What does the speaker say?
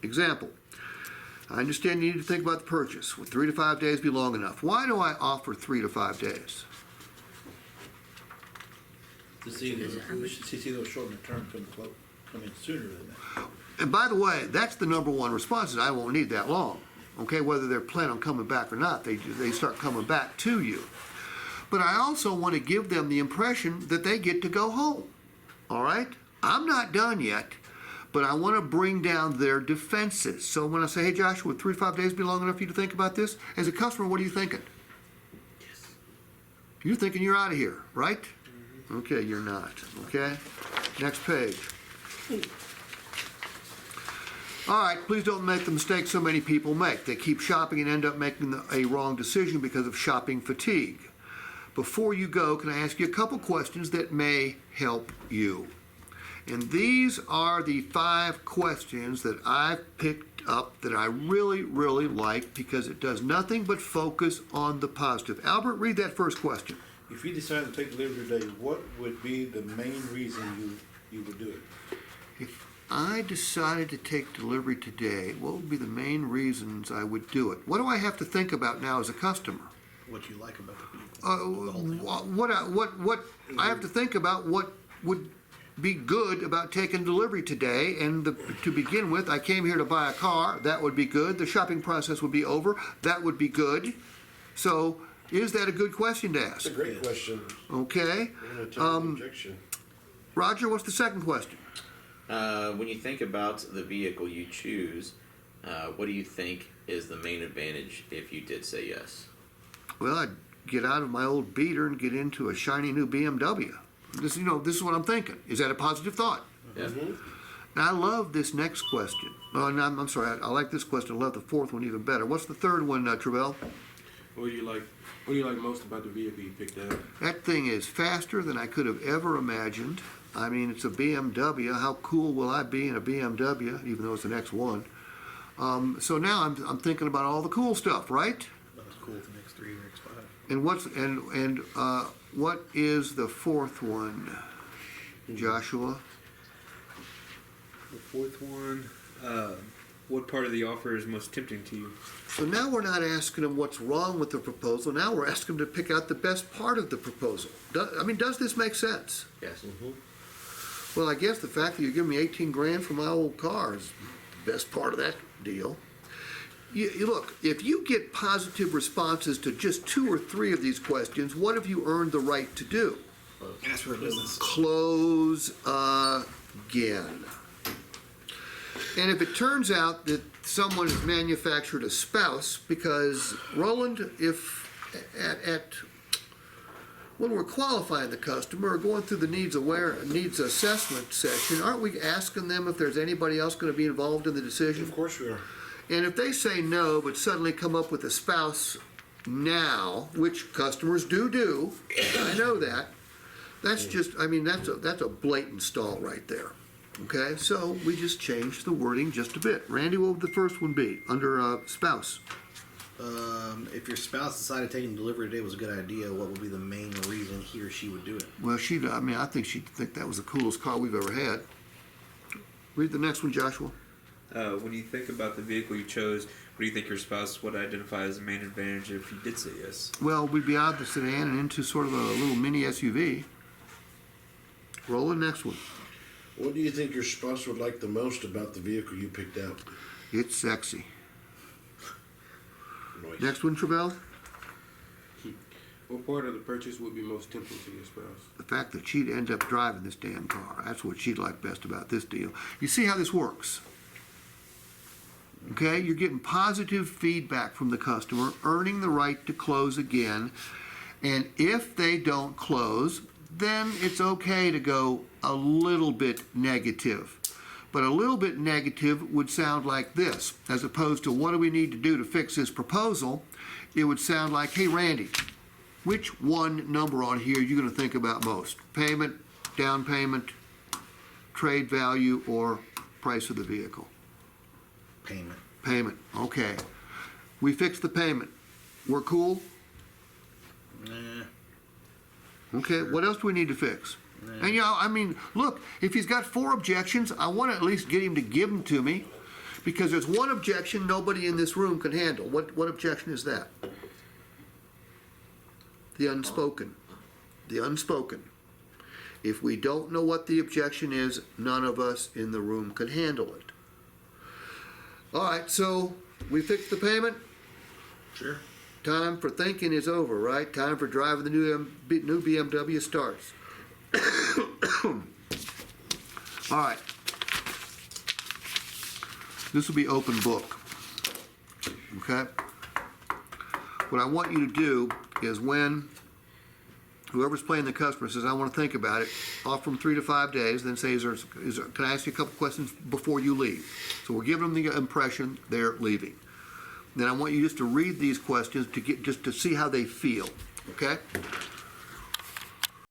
Example, I understand you need to think about the purchase. Would 3 to 5 days be long enough? Why do I offer 3 to 5 days? To see those shorten the term come in sooner than that. And by the way, that's the number one response is I won't need that long. Okay, whether they're planning on coming back or not, they start coming back to you. But I also want to give them the impression that they get to go home. All right? I'm not done yet, but I want to bring down their defenses. So when I say, hey Joshua, would 3 to 5 days be long enough for you to think about this? As a customer, what are you thinking? Yes. You're thinking you're out of here, right? Okay, you're not. Okay? Next page. All right, please don't make the mistake so many people make. They keep shopping and end up making a wrong decision because of shopping fatigue. Before you go, can I ask you a couple questions that may help you? And these are the 5 questions that I've picked up that I really, really like because it does nothing but focus on the positive. Albert, read that first question. If you decide to take delivery today, what would be the main reason you would do it? If I decided to take delivery today, what would be the main reasons I would do it? What do I have to think about now as a customer? What you like about the vehicle? What I have to think about what would be good about taking delivery today. And to begin with, I came here to buy a car. That would be good. The shopping process would be over. That would be good. So, is that a good question to ask? That's a great question. Okay. Objection. Roger, what's the second question? When you think about the vehicle you choose, what do you think is the main advantage if you did say yes? Well, I'd get out of my old beater and get into a shiny new BMW. This is what I'm thinking. Is that a positive thought? Yeah. Now, I love this next question. Oh, no, I'm sorry. I like this question. I love the fourth one even better. What's the third one, Travell? What do you like most about the vehicle you picked out? That thing is faster than I could have ever imagined. I mean, it's a BMW. How cool will I be in a BMW, even though it's an X1? So now I'm thinking about all the cool stuff, right? That's cool for next 3 or next 5. And what is the fourth one, Joshua? The fourth one, what part of the offer is most tempting to you? So now we're not asking them what's wrong with the proposal. Now we're asking them to pick out the best part of the proposal. Does this make sense? Yes. Well, I guess the fact that you're giving me 18 grand for my old car is the best part of that deal. You look, if you get positive responses to just 2 or 3 of these questions, what have you earned the right to do? Ask for a business. Close again. And if it turns out that someone has manufactured a spouse, because Roland, if when we're qualifying the customer or going through the needs assessment session, aren't we asking them if there's anybody else going to be involved in the decision? Of course we are. And if they say no, but suddenly come up with a spouse now, which customers do, I know that. That's just, that's a blatant stall right there. Okay, so we just changed the wording just a bit. Randy, what would the first one be under spouse? If your spouse decided taking delivery today was a good idea, what would be the main reason he or she would do it? Well, I think she'd think that was the coolest car we've ever had. Read the next one, Joshua. When you think about the vehicle you chose, what do you think your spouse would identify as the main advantage if you did say yes? Well, we'd be out of the sedan and into sort of a little mini SUV. Roll the next one. What do you think your spouse would like the most about the vehicle you picked out? It's sexy. Noise. Next one, Travell. What part of the purchase would be most tempting to your spouse? The fact that she'd end up driving this damn car. That's what she'd like best about this deal. You see how this works? Okay, you're getting positive feedback from the customer, earning the right to close again. And if they don't close, then it's okay to go a little bit negative. But a little bit negative would sound like this, as opposed to what do we need to do to fix this proposal? It would sound like, hey Randy, which one number on here are you going to think about most? Payment, down payment, trade value, or price of the vehicle? Payment. Payment, okay. We fixed the payment. We're cool? Nah. Okay, what else do we need to fix? And look, if he's got 4 objections, I want to at least get him to give them to me, Because there's one objection nobody in this room can handle. What objection is that? The unspoken. The unspoken. If we don't know what the objection is, none of us in the room can handle it. All right, so we fixed the payment. Sure. Time for thinking is over, right? Time for driving the new BMW starts. All right. This will be open book. Okay? What I want you to do is when whoever's playing the customer says, I want to think about it, offer them 3 to 5 days, then say, can I ask you a couple questions before you leave? So we're giving them the impression they're leaving. Then I want you just to read these questions to see how they feel, okay?